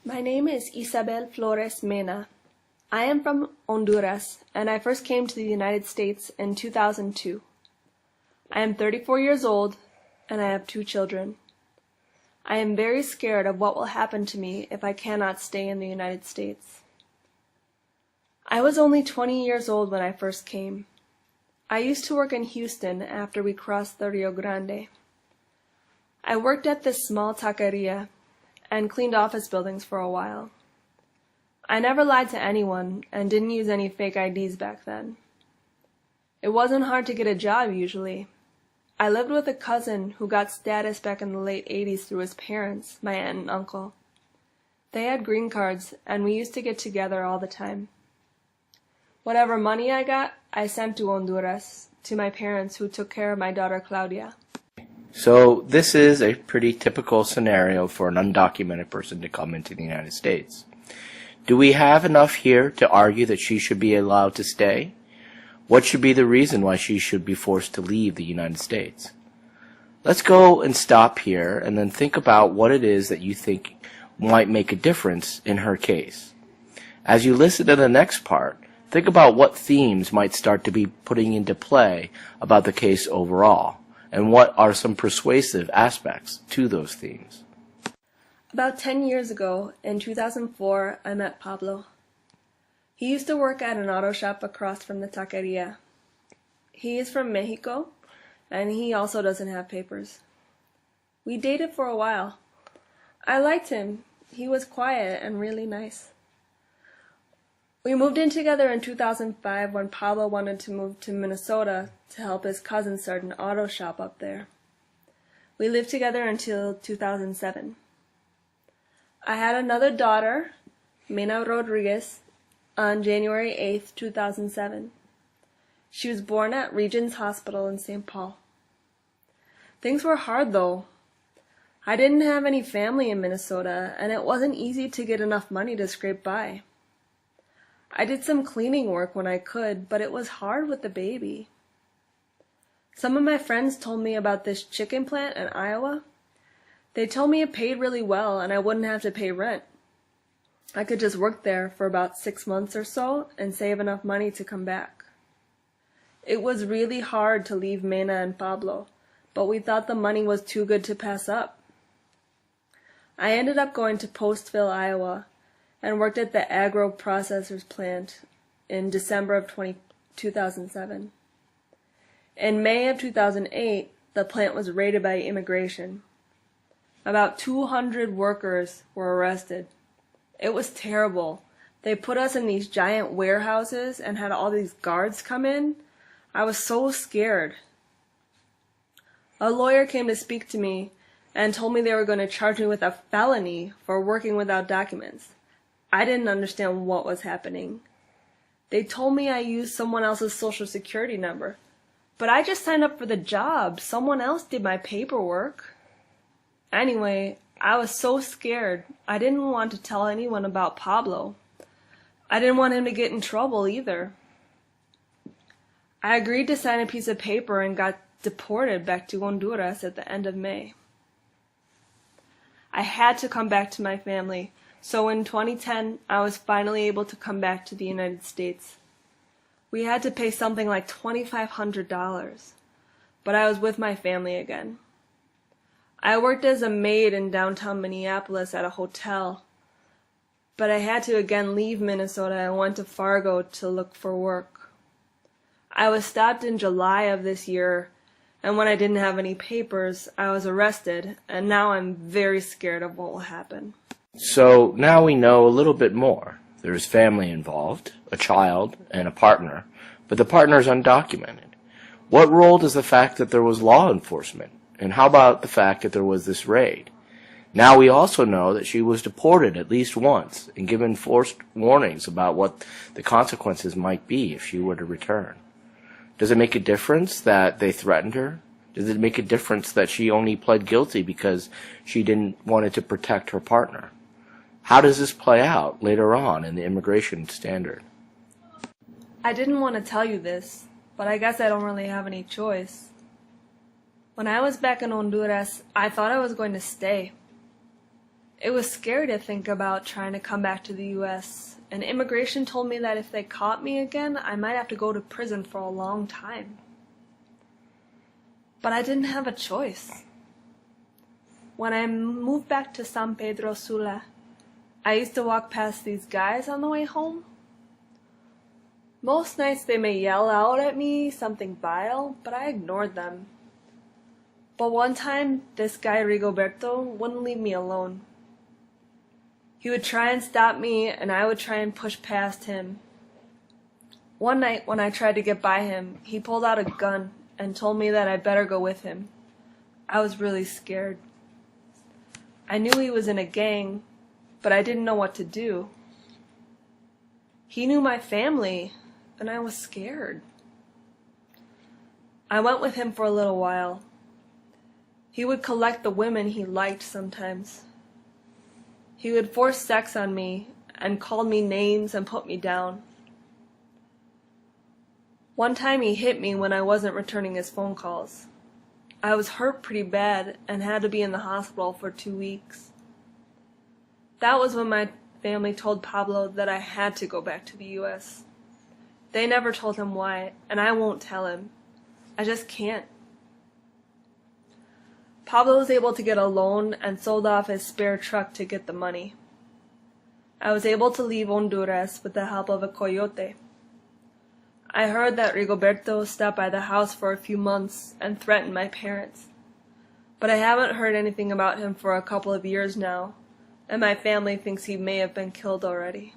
My name is Isabel Flores Mena. I am from Honduras, and I first came to the United States in 2002. I am 34 years old, and I have 2 children. I am very scared of what will happen to me if I cannot stay in the United States. I was only 20 years old when I first came. I used to work in Houston after we crossed the Rio Grande. I worked at this small taqueria and cleaned office buildings for a while. I never lied to anyone and didn't use any fake IDs back then. It wasn't hard to get a job usually. I lived with a cousin who got status back in the late 80s through his parents, my aunt and uncle. They had green cards and we used to get together all the time. Whatever money I got, I sent to Honduras, to my parents who took care of my daughter Claudia. So this is a pretty typical scenario for an undocumented person to come into the United States. Do we have enough here to argue that she should be allowed to stay? What should be the reason why she should be forced to leave the United States? Let's go and stop here and then think about what it is that you think might make a difference in her case. As you listen to the next part, think about what themes might start to be putting into play about the case overall, and what are some persuasive aspects to those themes. About 10 years ago, in 2004, I met Pablo. He used to work at an auto shop across from the taqueria. He is from Mexico, and he also doesn't have papers. We dated for a while. I liked him. He was quiet and really nice. We moved in together in 2005 when Pablo wanted to move to Minnesota to help his cousin start an auto shop up there. We lived together until 2007. I had another daughter, Mena Rodriguez, on January 8, 2007. She was born at Regions Hospital in St. Paul. Things were hard though. I didn't have any family in Minnesota, and it wasn't easy to get enough money to scrape by. I did some cleaning work when I could, but it was hard with the baby. Some of my friends told me about this chicken plant in Iowa. They told me it paid really well and I wouldn't have to pay rent. I could just work there for about 6 months or so and save enough money to come back. It was really hard to leave Mena and Pablo, but we thought the money was too good to pass up. I ended up going to Postville, Iowa, and worked at the agro-processors plant in December of 2007. In May of 2008, the plant was raided by immigration. About 200 workers were arrested. It was terrible. They put us in these giant warehouses and had all these guards come in. I was so scared. A lawyer came to speak to me and told me they were going to charge me with a felony for working without documents. I didn't understand what was happening. They told me I used someone else's social security number. But I just signed up for the job. Someone else did my paperwork. Anyway, I was so scared. I didn't want to tell anyone about Pablo. I didn't want him to get in trouble either. I agreed to sign a piece of paper and got deported back to Honduras at the end of May. I had to come back to my family. So in 2010, I was finally able to come back to the United States. We had to pay something like $2,500, but I was with my family again. I worked as a maid in downtown Minneapolis at a hotel, but I had to again leave Minnesota and went to Fargo to look for work. I was stopped in July of this year, and when I didn't have any papers, I was arrested, and now I'm very scared of what will happen. So now we know a little bit more. There's family involved, a child, and a partner, but the partner is undocumented. What role does the fact that there was law enforcement, and how about the fact that there was this raid? Now we also know that she was deported at least once and given forced warnings about what the consequences might be if she were to return. Does it make a difference that they threatened her? Does it make a difference that she only pled guilty because she didn't wanted to protect her partner? How does this play out later on in the immigration standard? I didn't want to tell you this, but I guess I don't really have any choice. When I was back in Honduras, I thought I was going to stay. It was scary to think about trying to come back to the U.S., and immigration told me that if they caught me again, I might have to go to prison for a long time. But I didn't have a choice. When I moved back to San Pedro Sula, I used to walk past these guys on the way home. Most nights they may yell out at me something vile, but I ignored them. But one time, this guy Rigoberto wouldn't leave me alone. He would try and stop me, and I would try and push past him. One night, when I tried to get by him, he pulled out a gun and told me that I'd better go with him. I was really scared. I knew he was in a gang, but I didn't know what to do. He knew my family, and I was scared. I went with him for a little while. He would collect the women he liked sometimes. He would force sex on me and called me names and put me down. One time he hit me when I wasn't returning his phone calls. I was hurt pretty bad and had to be in the hospital for 2 weeks. That was when my family told Pablo that I had to go back to the U.S. They never told him why, and I won't tell him. I just can't. Pablo was able to get a loan and sold off his spare truck to get the money. I was able to leave Honduras with the help of a coyote. I heard that Rigoberto stopped by the house for a few months and threatened my parents. But I haven't heard anything about him for a couple of years now, and my family thinks he may have been killed already.